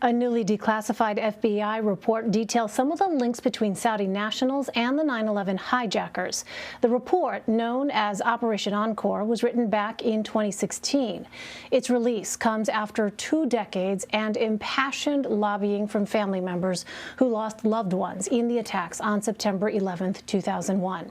A newly declassified FBI report details some of the links between Saudi nationals and the 9/11 hijackers. The report, known as Operation Encore, was written back in 2016. Its release comes after 2 decades and impassioned lobbying from family members who lost loved ones in the attacks on September 11, 2001.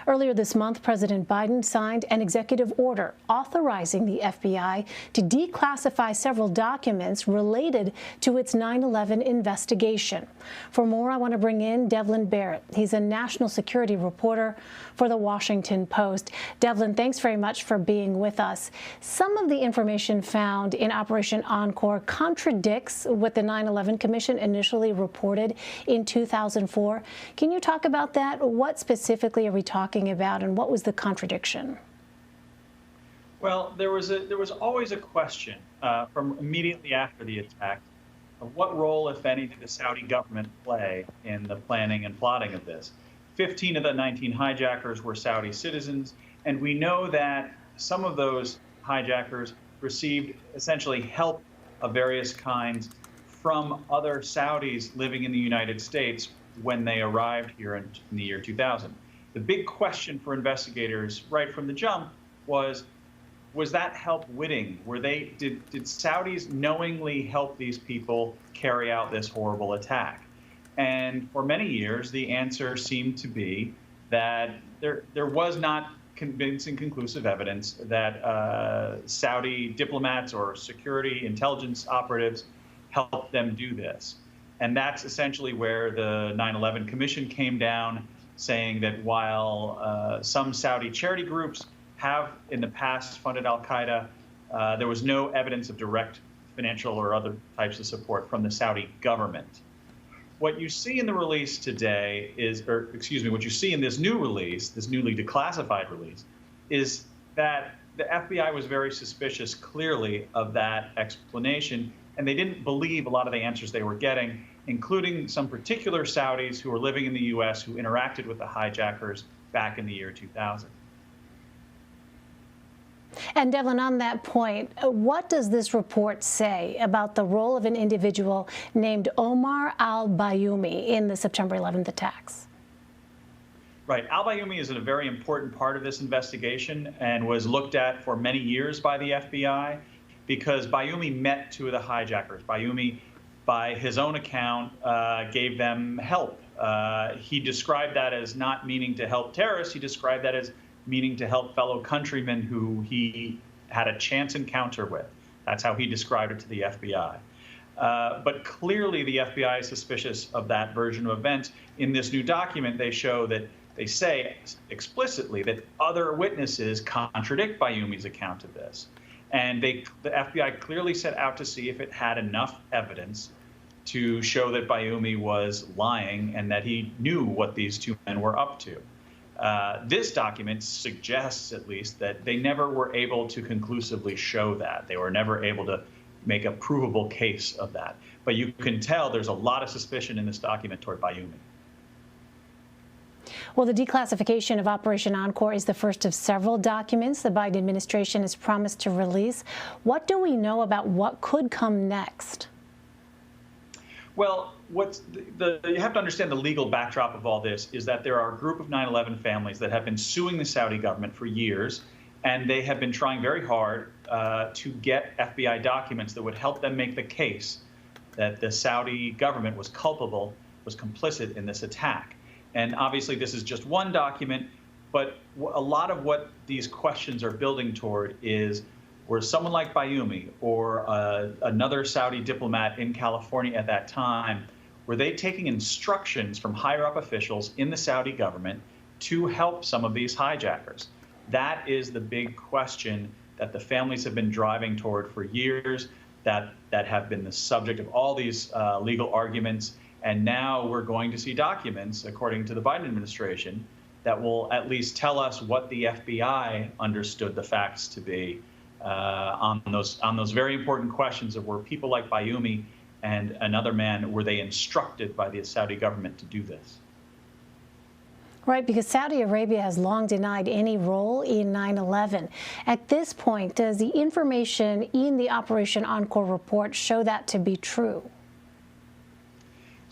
Earlier this month, President Biden signed an executive order authorizing the FBI to declassify several documents related to its 9/11 investigation. For more, I want to bring in Devlin Barrett. He's a national security reporter for The Washington Post. Devlin, thanks very much for being with us. Some of the information found in Operation Encore contradicts what the 9/11 Commission initially reported in 2004. Can you talk about that? What specifically are we talking about, and what was the contradiction? Well, there was always a question from immediately after the attack of what role, if any, did the Saudi government play in the planning and plotting of this. 15 of the 19 hijackers were Saudi citizens, and we know that some of those hijackers received essentially help of various kinds from other Saudis living in the United States when they arrived here in the year 2000. The big question for investigators right from the jump was that help witting? Did Saudis knowingly help these people carry out this horrible attack? And for many years, the answer seemed to be that there was not convincing, conclusive evidence that Saudi diplomats or security intelligence operatives helped them do this. And that's essentially where the 9/11 Commission came down, saying that while some Saudi charity groups have in the past funded al-Qaeda, there was no evidence of direct financial or other types of support from the Saudi government. What you see in the release today what you see in this new release, this newly declassified release, is that the FBI was very suspicious, clearly, of that explanation, and they didn't believe a lot of the answers they were getting, including some particular Saudis who were living in the U.S. who interacted with the hijackers back in the year 2000. And Devlin, on that point, what does this report say about the role of an individual named Omar al-Bayoumi in the September 11th attacks? Right. Al-Bayoumi is a very important part of this investigation and was looked at for many years by the FBI because Bayoumi met 2 of the hijackers. Bayoumi, by his own account, gave them help. He described that as not meaning to help terrorists. He described that as meaning to help fellow countrymen who he had a chance encounter with. That's how he described it to the FBI. But clearly the FBI is suspicious of that version of events. In this new document, they say explicitly that other witnesses contradict Bayoumi's account of this. And the FBI clearly set out to see if it had enough evidence to show that Bayoumi was lying and that he knew what these 2 men were up to. This document suggests, at least, that they never were able to conclusively show that. They were never able to make a provable case of that. But you can tell there's a lot of suspicion in this document toward Bayoumi. Well, the declassification of Operation Encore is the first of several documents the Biden administration has promised to release. What do we know about what could come next? Well, you have to understand the legal backdrop of all this is that there are a group of 9/11 families that have been suing the Saudi government for years, and they have been trying very hard to get FBI documents that would help them make the case that the Saudi government was culpable, was complicit in this attack. And obviously, this is just one document, but a lot of what these questions are building toward is, were someone like Bayoumi or another Saudi diplomat in California at that time, were they taking instructions from higher-up officials in the Saudi government to help some of these hijackers? That is the big question that the families have been driving toward for years, that have been the subject of all these legal arguments. And now we're going to see documents, according to the Biden administration, that will at least tell us what the FBI understood the facts to be on those very important questions of were people like Bayoumi and another man, were they instructed by the Saudi government to do this? Right, because Saudi Arabia has long denied any role in 9/11. At this point, does the information in the Operation Encore report show that to be true?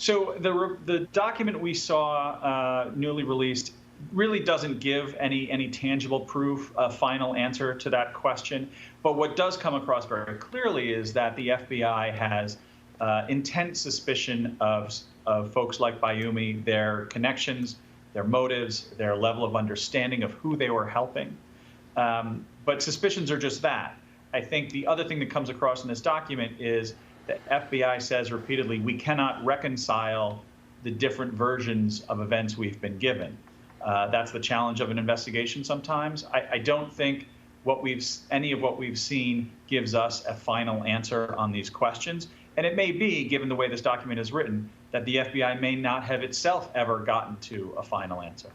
So the document we saw newly released really doesn't give any tangible proof, a final answer to that question. But what does come across very clearly is that the FBI has intense suspicion of folks like Bayoumi, their connections, their motives, their level of understanding of who they were helping. But suspicions are just that. I think the other thing that comes across in this document is the FBI says repeatedly, we cannot reconcile the different versions of events we've been given. That's the challenge of an investigation sometimes. I don't think any of what we've seen gives us a final answer on these questions. And it may be, given the way this document is written, that the FBI may not have itself ever gotten to a final answer.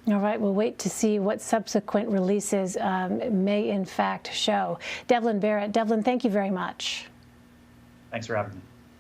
All right, we'll wait to see what subsequent releases may in fact show. Devlin Barrett. Devlin, thank you very much. Thanks for having me.